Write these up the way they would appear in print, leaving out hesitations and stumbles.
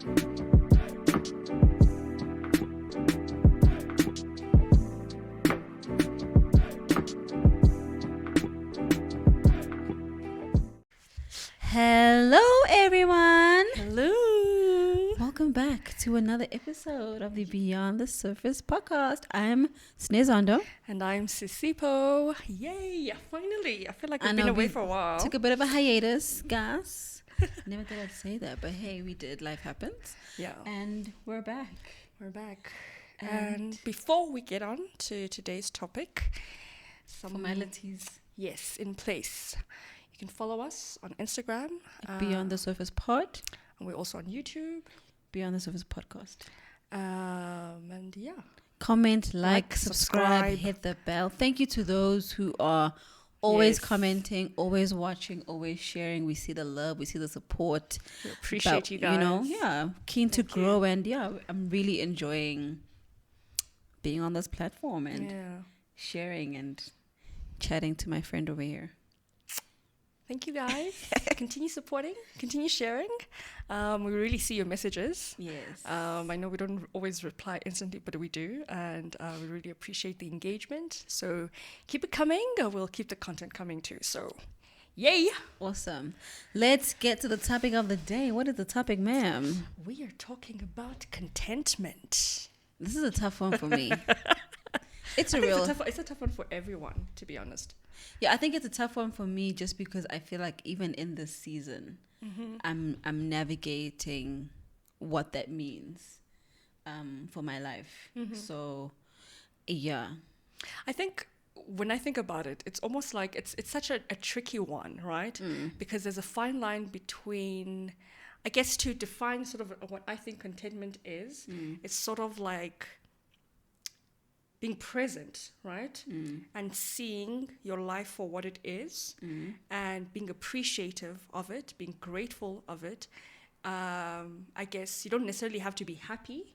Hello, everyone. Hello. Welcome back to another episode of the Beyond the Surface podcast. I'm Snezondo. And I'm Sisipo. Yay, finally. I feel like we've been away for a while. Took a bit of a hiatus, guys. Never thought I'd say that, but hey, we did. Life happens. Yeah. And we're back. We're back. And before we get on to today's topic, some formalities. Yes, in place. You can follow us on Instagram. Beyond the Surface Pod. And we're also on YouTube. Beyond the Surface Podcast. And yeah. Comment, like, subscribe, hit the bell. Thank you to those who are always commenting, always watching, always sharing. We see the love, we see the support. We appreciate you guys. Keen to grow. And I'm really enjoying being on this platform and sharing and chatting to my friend over here. Thank you, guys. Continue supporting, continue sharing. We really see your messages. Yes. I know we don't always reply instantly, but we do. And we really appreciate the engagement. So keep it coming. We'll keep the content coming too. So yay. Awesome. Let's get to the topic of the day. What is the topic, ma'am? We are talking about contentment. This is a tough one for me. It's a tough one for everyone, to be honest. Yeah, I think it's a tough one for me just because I feel like even in this season, I'm navigating what that means for my life. So, yeah. I think when I think about it, it's almost like it's such a tricky one, right? Because there's a fine line between, I guess, to define sort of what I think contentment is, it's sort of like being present, right? And seeing your life for what it is and being appreciative of it, being grateful of it. I guess you don't necessarily have to be happy,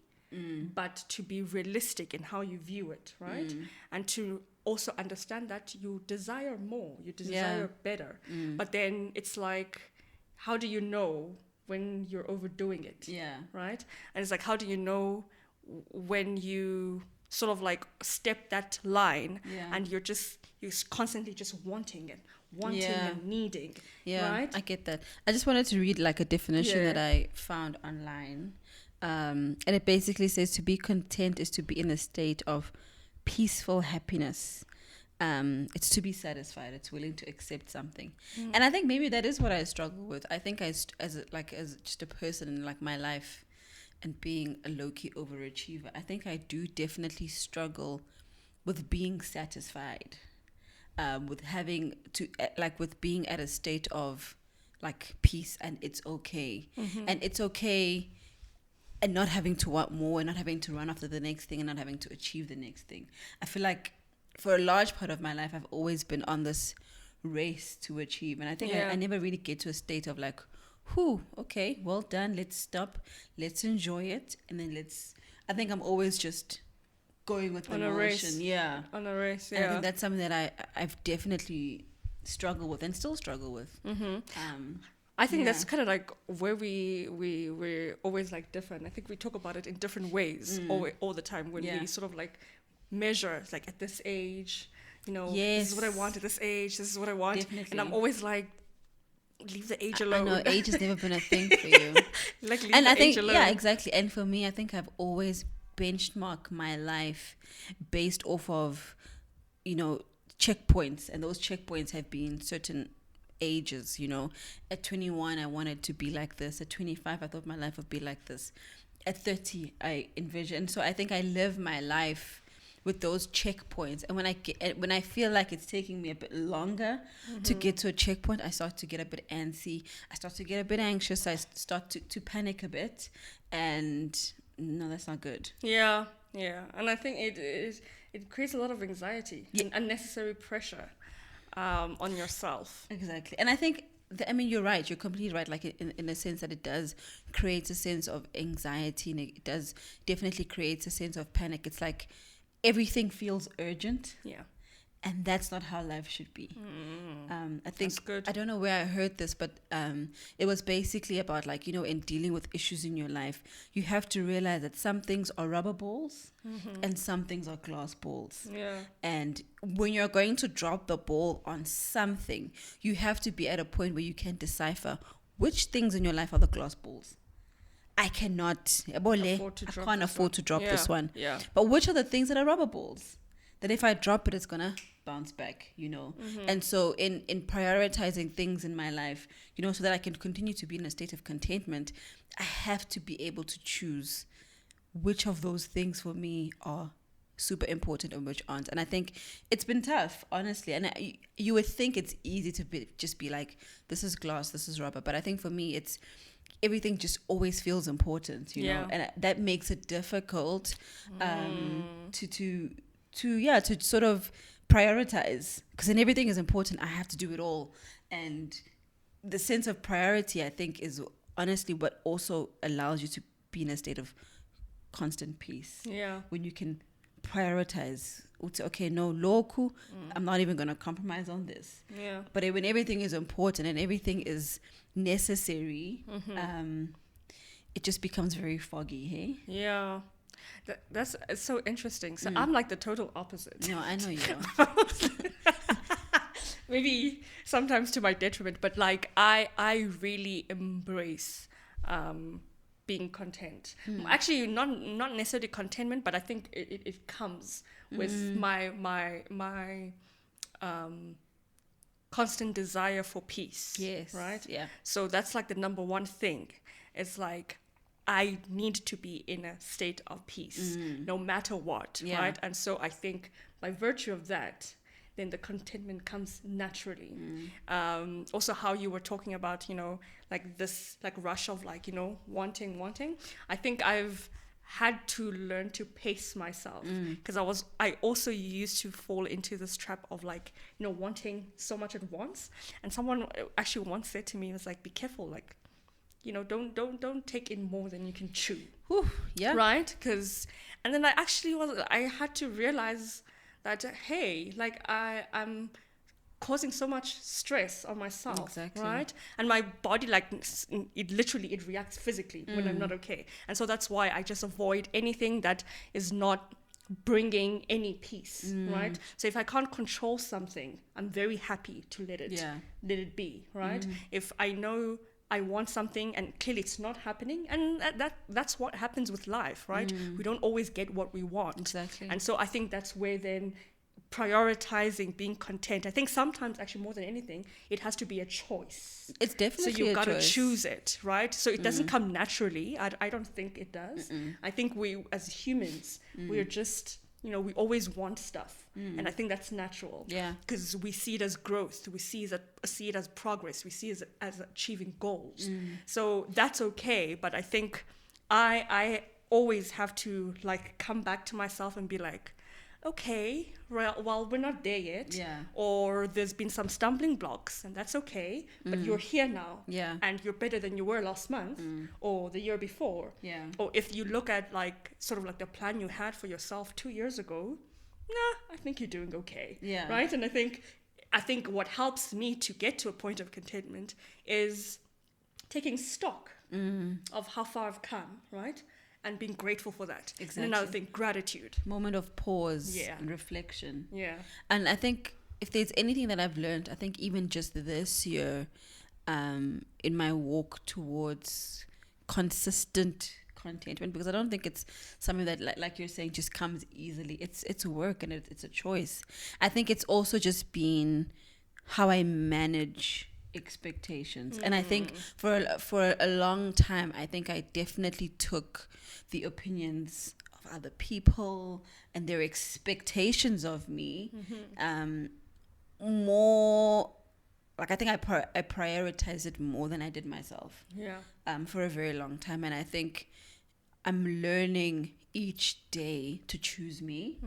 but to be realistic in how you view it, right? And to also understand that you desire more, you desire better. But then it's like, how do you know when you're overdoing it? Yeah. Right? And it's like, how do you know when you sort of like step that line and you're constantly just wanting and needing, right? I get that. I just wanted to read like a definition that I found online, and it basically says to be content is to be in a state of peaceful happiness. It's to be satisfied. It's willing to accept something, and I think maybe that is what I struggle with. I think as just a person in like my life, and being a low-key overachiever, I think I do definitely struggle with being satisfied, with having to, with being at a state of, like, peace, and it's okay. And it's okay and not having to want more, and not having to run after the next thing, and not having to achieve the next thing. I feel like for a large part of my life, I've always been on this race to achieve. And I think I never really get to a state of, like, okay, well done, let's stop, let's enjoy it, and then I think I'm always just going with the motion. On a race. And I think that's something that I've definitely struggled with and still struggle with. I think that's kind of like where we're always like different. I think we talk about it in different ways all the time when we sort of like measure, like at this age, this is what I want at this age, this is what I want. Definitely. And I'm always like, leave the age alone. I know age has never been a thing for you. Like, leave the age alone. Yeah, exactly. And for me, I think I've always benchmarked my life based off of, checkpoints, and those checkpoints have been certain ages. At 21, I wanted to be like this. At 25, I thought my life would be like this. At 30, I envisioned. So I think I live my life with those checkpoints, and when I feel like it's taking me a bit longer to get to a checkpoint, I start to get a bit antsy. I start to get a bit anxious. I start to panic a bit, and no, that's not good. Yeah, and I think it creates a lot of anxiety and unnecessary pressure on yourself. Exactly, and I think. You're right. You're completely right. Like in a sense that it does create a sense of anxiety, and it does definitely create a sense of panic. It's like everything feels urgent. Yeah. And that's not how life should be. I think, That's good. I don't know where I heard this, but it was basically about, like, in dealing with issues in your life, you have to realize that some things are rubber balls and some things are glass balls. Yeah. And when you're going to drop the ball on something, you have to be at a point where you can decipher which things in your life are the glass balls. I cannot afford to drop this one. Yeah. But which are the things that are rubber balls? That if I drop it, it's gonna bounce back, And so in prioritizing things in my life, so that I can continue to be in a state of contentment, I have to be able to choose which of those things for me are super important and which aren't. And I think it's been tough, honestly. And you would think it's easy to just be like, this is glass, this is rubber. But I think for me, it's everything just always feels important, know, and that makes it difficult to sort of prioritize, because then everything is important. I have to do it all. And the sense of priority, I think, is honestly what also allows you to be in a state of constant peace. Yeah. When you can prioritize, okay, no, loku, I'm not even going to compromise on this. Yeah. But when everything is important and everything is necessary, it just becomes very foggy, hey? Yeah. That's so interesting. So I'm like the total opposite. No, I know you are. Maybe sometimes to my detriment, but like I really embrace being content. Actually, not necessarily contentment, but I think it comes with my constant desire for peace. Yes. Right? Yeah. So that's like the number one thing. It's like I need to be in a state of peace no matter what, right? And so I think by virtue of that, then the contentment comes naturally. Also how you were talking about, like this like rush of like, wanting. I think I've had to learn to pace myself, because I also used to fall into this trap of like, wanting so much at once. And someone actually once said to me, it was like, be careful, like, don't take in more than you can chew. Whew, yeah. Right? And then I had to realize that, hey, like I'm causing so much stress on myself. Exactly. Right? And my body, like, it reacts physically when I'm not okay. And so that's why I just avoid anything that is not bringing any peace, right? So if I can't control something, I'm very happy to let it be, right? If I know I want something and clearly it's not happening, and that's what happens with life, right? We don't always get what we want. Exactly. And so I think that's where then prioritizing being content, I think sometimes actually more than anything, it has to be a choice. It's definitely so you've got to choice. choose it, right? So it doesn't come naturally. I don't think it does. I think we as humans, we're just, we always want stuff. And I think that's natural. Yeah. Because we see it as growth. We see it as progress. We see it as achieving goals. So that's okay. But I think I always have to like come back to myself and be like, okay, well, we're not there yet. Yeah. Or there's been some stumbling blocks, and that's okay. But you're here now. Yeah. And you're better than you were last month or the year before. Yeah. Or if you look at like sort of like the plan you had for yourself 2 years ago, I think you're doing okay. Yeah. Right? And I think what helps me to get to a point of contentment is taking stock of how far I've come, right? And being grateful for that. Exactly. And another thing, gratitude. Moment of pause and reflection. Yeah. And I think if there's anything that I've learned, I think even just this year, in my walk towards consistent contentment, because I don't think it's something that, like you're saying, just comes easily. It's work and it's a choice. I think it's also just been how I manage expectations. And I think for a long time, I think I definitely took the opinions of other people and their expectations of me more, like I think I prioritized it more than I did myself. Yeah. For a very long time. And I think I'm learning each day to choose me,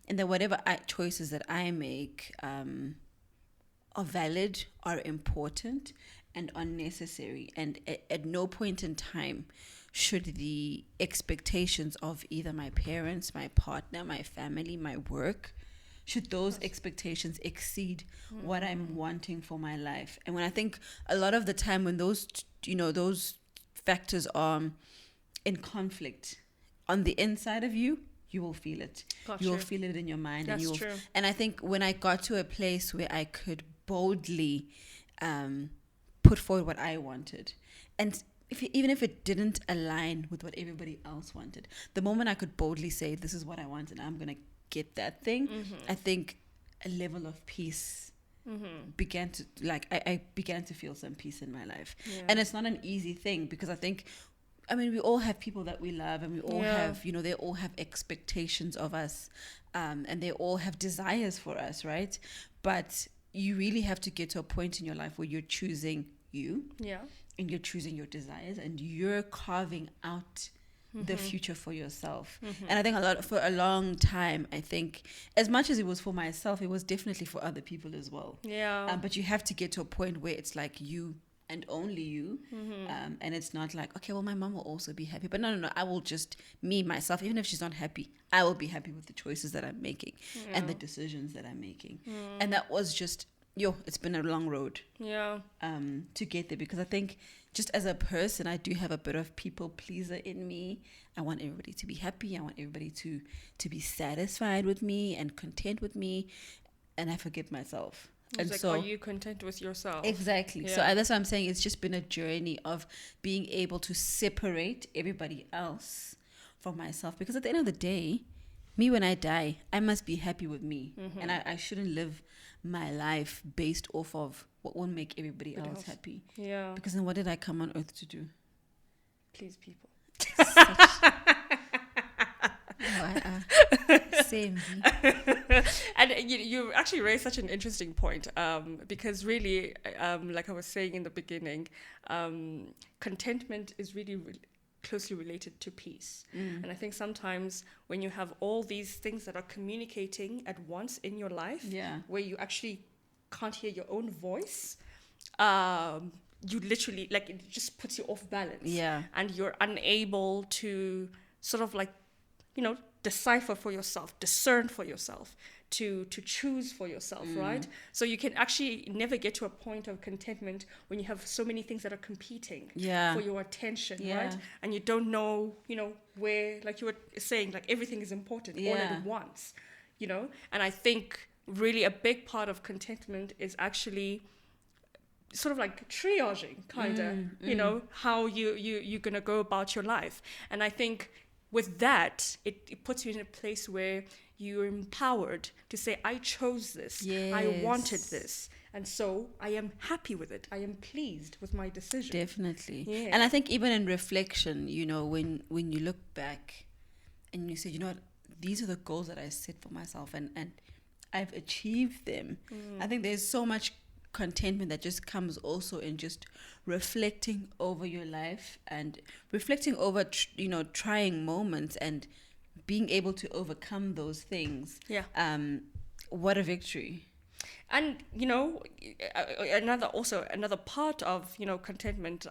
and that whatever choices that I make are valid, are important, and are necessary. And at no point in time should the expectations of either my parents, my partner, my family, my work, should those expectations exceed what I'm wanting for my life? And when I think a lot of the time when those, those factors are in conflict on the inside of you, you will feel it. You will feel it in your mind. That's true. And I think when I got to a place where I could boldly put forward what I wanted, and even if it didn't align with what everybody else wanted, the moment I could boldly say, this is what I want and I'm going to get that thing, I think a level of peace began to, I began to feel some peace in my life. And it's not an easy thing, because we all have people that we love, and we all have, they all have expectations of us, and they all have desires for us, right? But you really have to get to a point in your life where you're choosing you, and you're choosing your desires, and you're carving out the future for yourself. And I think for a long time, I think as much as it was for myself, it was definitely for other people as well. But you have to get to a point where it's like you and only you, and it's not like, okay, well, my mom will also be happy, but no, I will just, me, myself, even if she's not happy, I will be happy with the choices that I'm making and the decisions that I'm making. And that was just, it's been a long road to get there, because I think just as a person, I do have a bit of people pleaser in me. I want everybody to be happy. I want everybody to be satisfied with me and content with me, and I forget myself. And so, are you content with yourself? Exactly. So that's what I'm saying. It's just been a journey of being able to separate everybody else from myself. Because at the end of the day, me, when I die, I must be happy with me. And I shouldn't live my life based off of what will make everybody else happy. Because then what did I come on earth to do? Please people. Same. And you actually raised such an interesting point, because really, like I was saying in the beginning, contentment is really closely related to peace. And I think sometimes when you have all these things that are communicating at once in your life, where you actually can't hear your own voice, you literally, like, it just puts you off balance. And you're unable to sort of like, decipher for yourself, discern for yourself, to choose for yourself, right? So you can actually never get to a point of contentment when you have so many things that are competing for your attention, right? And you don't know, where, like you were saying, like everything is important all at once, And I think really a big part of contentment is actually sort of like triaging, kind of, how you're gonna go about your life. And I think with that, it puts you in a place where you're empowered to say, I chose this, I wanted this, and so I am happy with it. I am pleased with my decision. Definitely. And I think even in reflection, when you look back and you say, what, these are the goals that I set for myself, and I've achieved them. I think there's so much contentment that just comes also in just reflecting over your life and reflecting over trying moments and being able to overcome those things. What a victory. And another part of contentment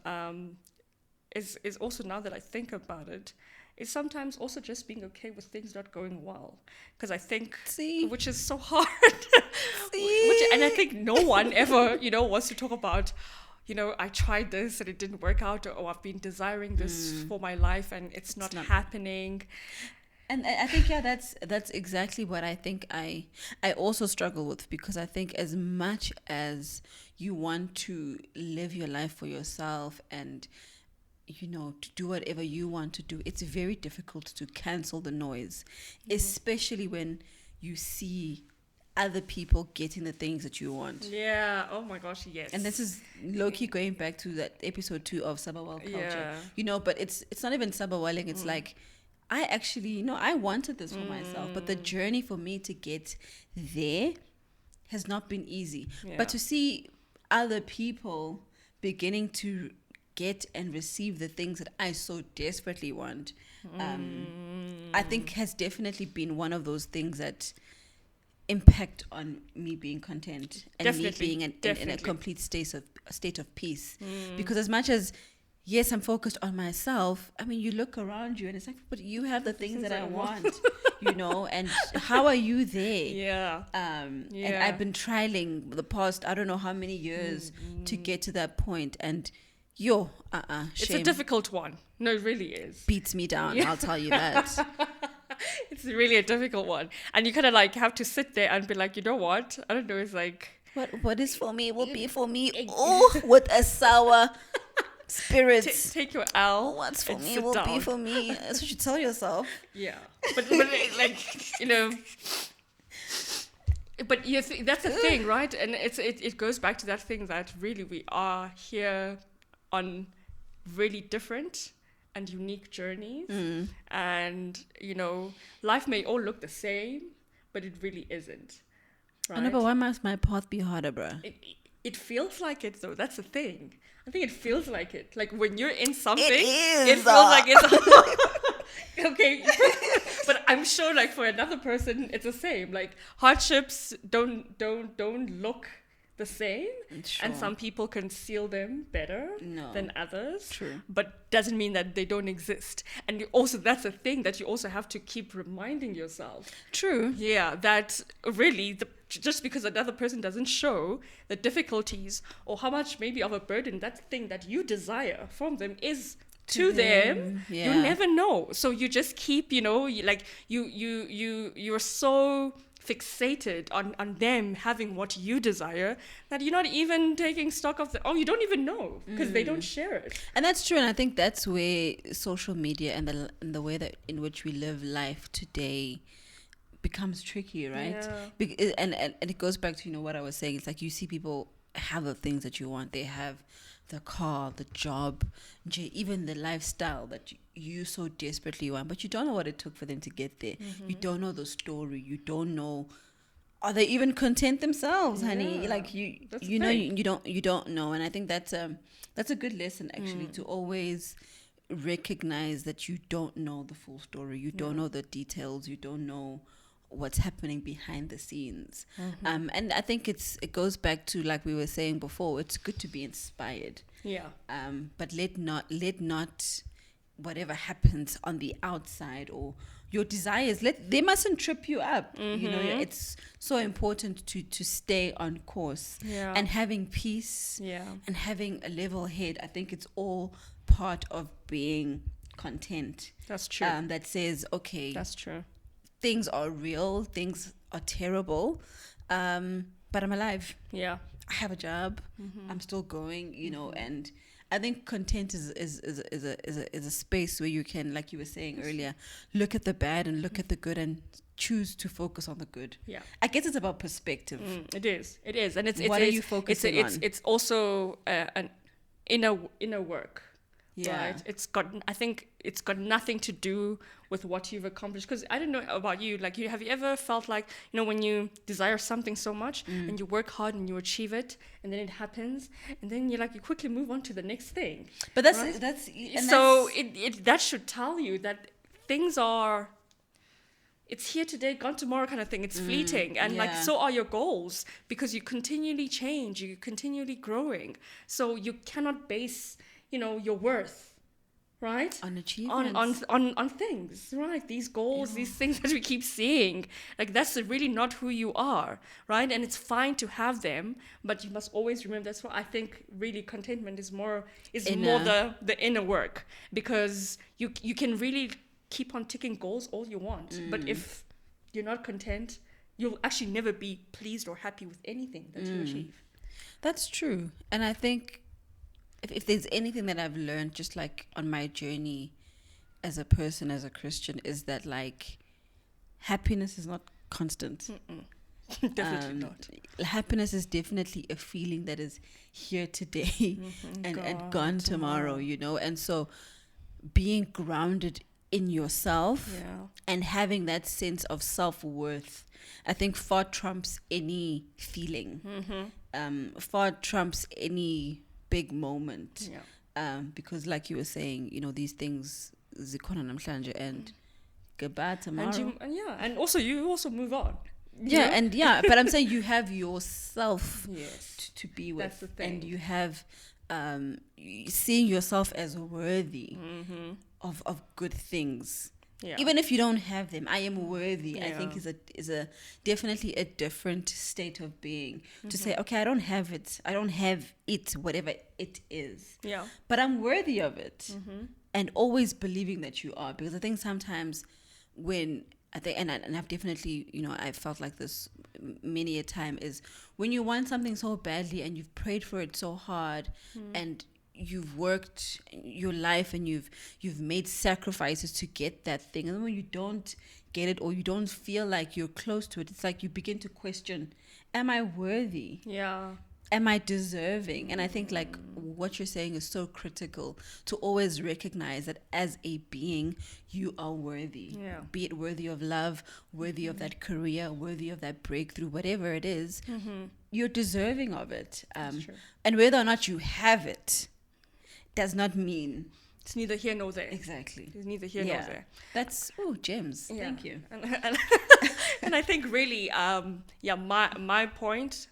is also, now that I think about it, is sometimes also just being okay with things not going well. Because I think, which is so hard. And I think no one ever, wants to talk about, I tried this and it didn't work out, or I've been desiring this for my life and it's not happening. And I think, that's exactly what I think I also struggle with, because I think as much as you want to live your life for yourself and to do whatever you want to do, it's very difficult to cancel the noise, especially when you see other people getting the things that you want. Oh my gosh, yes. And this is low-key going back to that episode 2 of Sabawal culture. But it's not even Sabawaling, it's like, I actually, I wanted this for myself, but the journey for me to get there has not been easy. But to see other people beginning to get and receive the things that I so desperately want, I think has definitely been one of those things that impact on me being content and me being in a complete state of peace. Because as much as yes, I'm focused on myself. I mean, you look around you and it's like, but you have the things that I want, and how are you there? Yeah. And I've been trialing the past, I don't know how many years to get to that point. And shame. It's a difficult one. No, it really is. Beats me down, I'll tell you that. It's really a difficult one. And you kind of like have to sit there and be like, you know what? I don't know. It's like, what is for me will be for me. Oh, with a sour spirits. Take your L. What's for me will be for me. That's what you tell yourself. Yeah. But like, but that's the thing, right? And it goes back to that thing that really we are here on really different and unique journeys. And, life may all look the same, but it really isn't. Right? I know, but why must my path be harder, bro? It feels like it, though. That's the thing. I think it feels like it. Like when you're in something, it feels like it's okay. But I'm sure, like for another person, it's the same. Like hardships don't look the same, sure. And some people conceal them better than others. True. But doesn't mean that they don't exist. And that's a thing that you also have to keep reminding yourself. True. Yeah, that really just because another person doesn't show the difficulties or how much maybe of a burden that thing that you desire from them is to them, yeah. You never know. So you just keep, you're so fixated on them having what you desire that you're not even taking stock of you don't even know because they don't share it. And that's true. And I think that's where social media and the way that in which we live life today becomes tricky, right? Yeah. And it goes back to what I was saying. It's like you see people have the things that you want. They have the car, the job, even the lifestyle that you so desperately want, but you don't know what it took for them to get there. You don't know the story. You don't know, are they even content themselves, honey? Like you don't know. And I think that's a good lesson actually, to always recognize that you don't know the full story. You don't know the details. You don't know what's happening behind the scenes. And I think it goes back to, like we were saying before, it's good to be inspired, but let not whatever happens on the outside or your desires, they mustn't trip you up. It's so important to stay on course, and having peace, and having a level head. I think it's all part of being content. That's true. That says, okay, that's true, things are real, things are terrible, but I'm alive. Yeah, I have a job. I'm still going. And I think content is a space where you can, like you were saying earlier, look at the bad and look at the good and choose to focus on the good. Yeah, I guess it's about perspective. It is, and it's what are you focusing on? It's also an inner work. Yeah. Right. I think it's got nothing to do with what you've accomplished. Because I don't know about you. Like, have you ever felt like, when you desire something so much and you work hard and you achieve it, and then it happens, and then you quickly move on to the next thing. But that should tell you that things are. It's here today, gone tomorrow kind of thing. It's fleeting. And so are your goals, because you continually change, you're continually growing. So you cannot base your worth, right, on achievements, on things, right? These goals, these things that we keep seeing, that's really not who you are, right? And it's fine to have them, but you must always remember. That's why I think really contentment is more the inner work, because you can really keep on ticking goals all you want, but if you're not content, you'll actually never be pleased or happy with anything that you achieve. That's true. And I think if there's anything that I've learned, just like on my journey as a person, as a Christian, is that happiness is not constant. Definitely not. Happiness is definitely a feeling that is here today and gone tomorrow, And so being grounded in yourself and having that sense of self-worth, I think far trumps any feeling, far trumps any big moment, because like you were saying, these things zikhona namhlanje and goodbye tomorrow, and also you also move on, but I'm saying you have yourself to be with. That's the thing. And you have seeing yourself as worthy of good things. Yeah. Even if you don't have them, I am worthy. I think Yeah. is a definitely a different state of being to say, okay, I don't have it. I don't have it, whatever it is. Yeah. But I'm worthy of it. And always believing that you are. Because I think sometimes when I think, and I've definitely, I felt like this many a time, is when you want something so badly and you've prayed for it so hard and you've worked your life and you've made sacrifices to get that thing, and then when you don't get it or you don't feel like you're close to it, it's like you begin to question, am I worthy? Yeah. Am I deserving? And I think like what you're saying is so critical, to always recognize that as a being, you are worthy. Yeah. Be it worthy of love, worthy of that career, worthy of that breakthrough, whatever it is, you're deserving of it. That's true. And whether or not you have it does not mean It's neither here nor there. exactly. It's neither here nor there. That's gems. Yeah. Thank you. And I think really, my point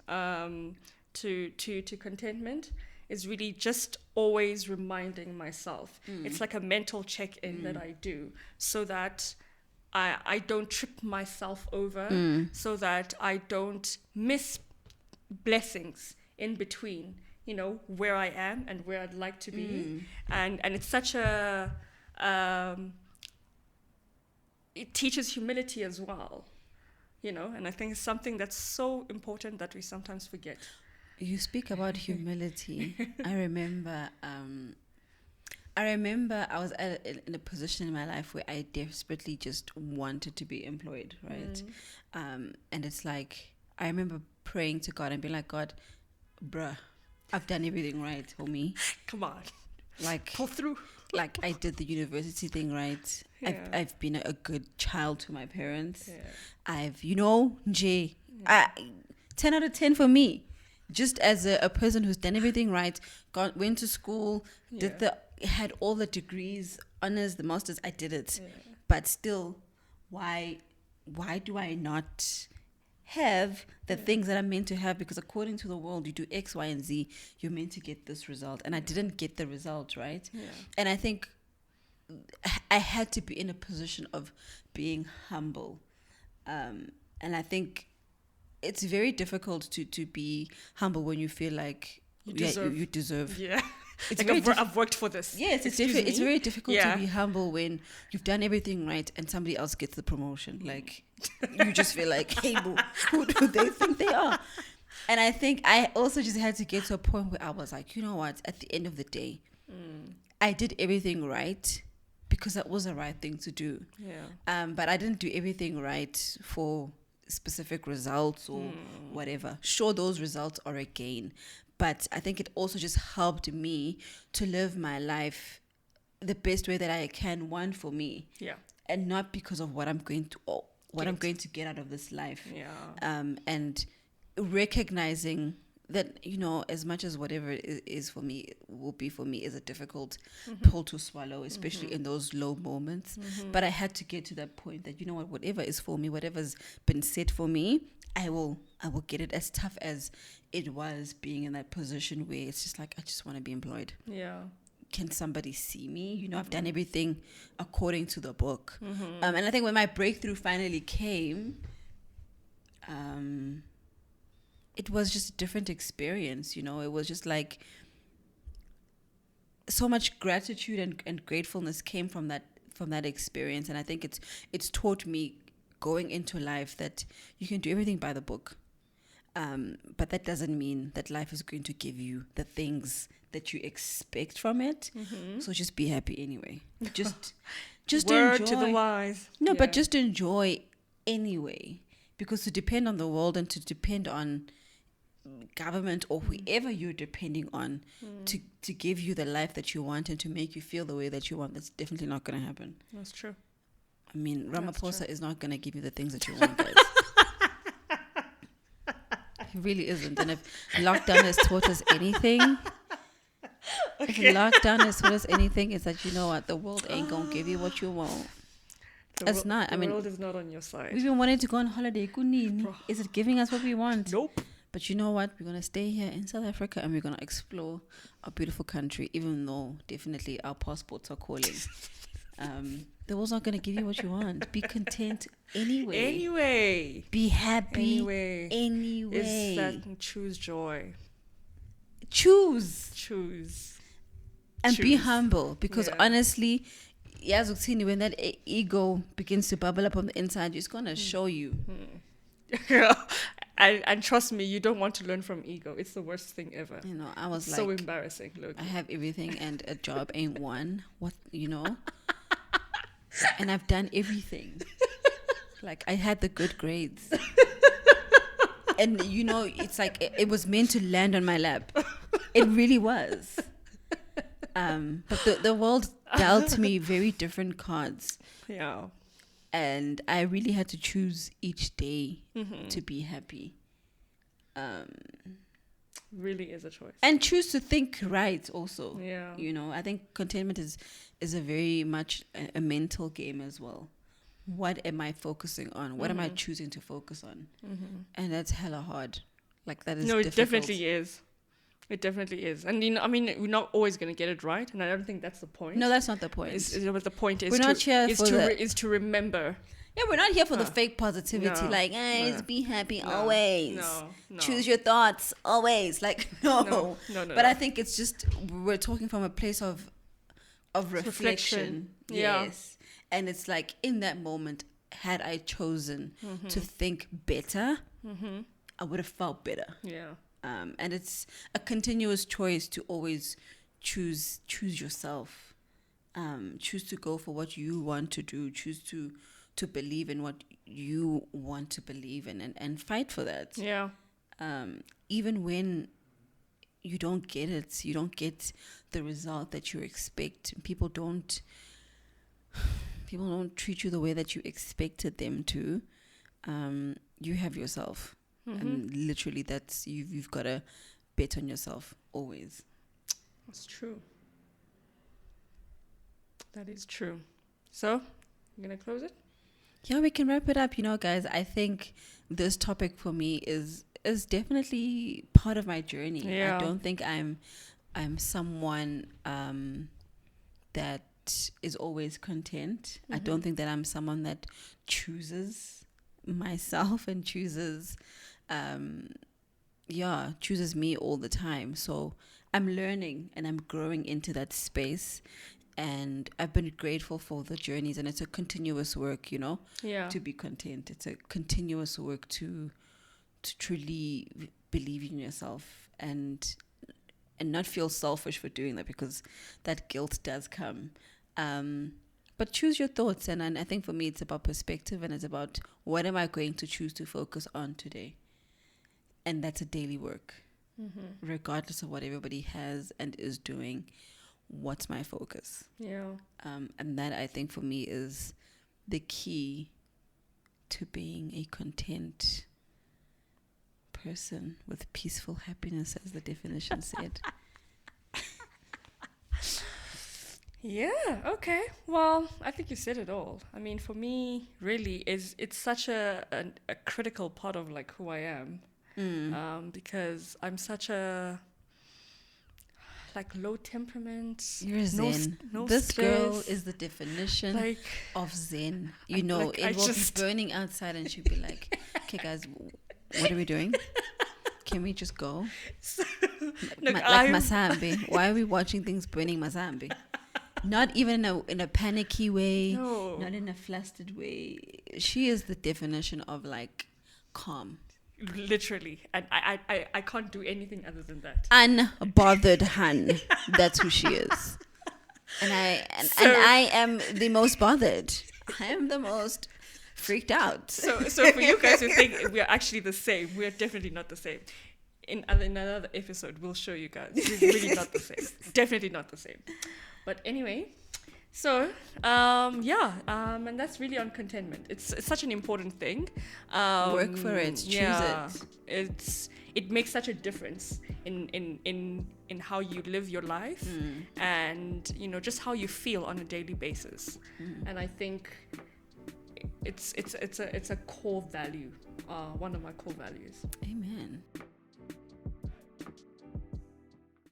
to contentment is really just always reminding myself. It's like a mental check-in that I do, so that I don't trip myself over, so that I don't miss blessings in between, where I am and where I'd like to be. And it's such a it teaches humility as well, and I think it's something that's so important that we sometimes forget. You speak about humility. I remember I was in a position in my life where I desperately just wanted to be employed, right? And it's like, I remember praying to God and being like, God, bruh, I've done everything right for me. Come on, Like, pull through. like I did the university thing right. Yeah. I've been a good child to my parents. Yeah. I've, Jay, 10 out of 10 for me. Just as a person who's done everything right, went to school, had all the degrees, honors, the masters, I did it. Yeah. But still, why do I not have the things that I'm meant to have? Because according to the world, you do X, Y, and Z, you're meant to get this result. And I didn't get the result, right? Yeah. And I think I had to be in a position of being humble. And I think it's very difficult to be humble when you feel like you deserve. Yeah. It's like very I've worked for this. Yes, it's very difficult to be humble when you've done everything right and somebody else gets the promotion. Like, you just feel like, hey, boo, who do they think they are? And I think I also just had to get to a point where I was like, you know what? At the end of the day, I did everything right because that was the right thing to do. Yeah. But I didn't do everything right for specific results or whatever. Sure, those results are a gain, but I think it also just helped me to live my life the best way that I can, one, for me, and not because of what I'm going to get out of this life. And recognizing that, as much as whatever it is for me, will be for me, is a difficult pill to swallow, especially in those low moments. But I had to get to that point that, whatever is for me, whatever's been set for me, I will get it, as tough as it was being in that position where it's just like, I just want to be employed. Yeah. Can somebody see me? I've done everything according to the book. And I think when my breakthrough finally came, it was just a different experience. It was just like so much gratitude and gratefulness came from that experience. And I think it's taught me going into life that you can do everything by the book. But that doesn't mean that life is going to give you the things that you expect from it. So just be happy anyway. Just Word enjoy. to the wise. No, but just enjoy anyway. Because to depend on the world and to depend on government or whoever you're depending on to give you the life that you want and to make you feel the way that you want, that's definitely not going to happen. That's true. I mean, Ramaphosa is not going to give you the things that you want, guys. He really isn't. And if lockdown has taught us anything, it's that, you know what, the world ain't going to give you what you want. It's not. The world is not on your side. We've been wanting to go on holiday. Is it giving us what we want? Nope. But you know what? We're going to stay here in South Africa and we're going to explore our beautiful country, even though definitely our passports are calling. The world's not going to give you what you want. Be content anyway. Anyway. Be happy Anyway. anyway. Is that choose joy. Choose. And be Choose. humble. Because honestly, when that ego begins to bubble up on the inside, it's going to show you. And trust me, you don't want to learn from ego. It's the worst thing ever. You know, I was so embarrassing. Look, I have everything and a job ain't one. What, you know? And I've done everything. Like, I had the good grades. And, you know, it's like it was meant to land on my lap. It really was. But the world dealt me very different cards. Yeah. And I really had to choose each day to be happy. Really is a choice. And choose to think right also. Yeah. You know, I think contentment is a very much a mental game as well. What am I focusing on? What am I choosing to focus on? And that's hella hard. Like, that is difficult. It definitely is. It definitely is. And, you know, I mean, we're not always going to get it right. And I don't think that's the point. No, that's not the point. But the point is, we're not here is to remember. Yeah, we're not here for the fake positivity. No, like, guys, be happy no, always. No. Choose your thoughts always. Like, no. But I think it's just, we're talking from a place of reflection. Yes. And it's like, in that moment, had I chosen to think better, I would have felt better. Yeah. And it's a continuous choice to always choose yourself. Choose to go for what you want to do. Choose to believe in what you want to believe in, and fight for that. Yeah. Even when you don't get it, you don't get the result that you expect. People don't treat you the way that you expected them to. You have yourself. And literally, that's you've got to bet on yourself always. That's true. That is true. So, you're going to close it? Yeah, we can wrap it up. You know, guys, I think this topic for me is definitely part of my journey. Yeah. I don't think I'm someone that is always content. I don't think that I'm someone that chooses myself and chooses me all the time. So I'm learning and I'm growing into that space, and I've been grateful for the journeys, and it's a continuous work, you know, to be content. It's a continuous work to truly believe in yourself and not feel selfish for doing that, because that guilt does come. But choose your thoughts, and I think for me it's about perspective, and it's about what am I going to choose to focus on today. And that's a daily work, regardless of what everybody has and is doing. What's my focus? Yeah. And that, I think, for me is the key to being a content person with peaceful happiness, as the definition said. Yeah, okay. Well, I think you said it all. I mean, for me, really, it's such a critical part of like who I am. Because I'm such a like low temperament. You're zen. This stress. girl is the definition of zen. You know, like, it will be burning outside, and she'll be like, "Okay, guys, what are we doing? Can we just go?" Like Masambi. Why are we watching things burning Masambi? Not even in a panicky way. No. Not in a flustered way. She is the definition of like calm. Literally. And I can't do anything other than that. Unbothered hun. That's who she is. And I am the most bothered. I am the most freaked out. So for you guys who think we are actually the same, we are definitely not the same. In another episode, we'll show you guys. We're really not the same. Definitely not the same. But anyway, so and that's really on contentment. It's such an important thing. Work for it. Choose it. It makes such a difference in how you live your life, and you know just how you feel on a daily basis. And I think it's a core value, one of my core values. Amen.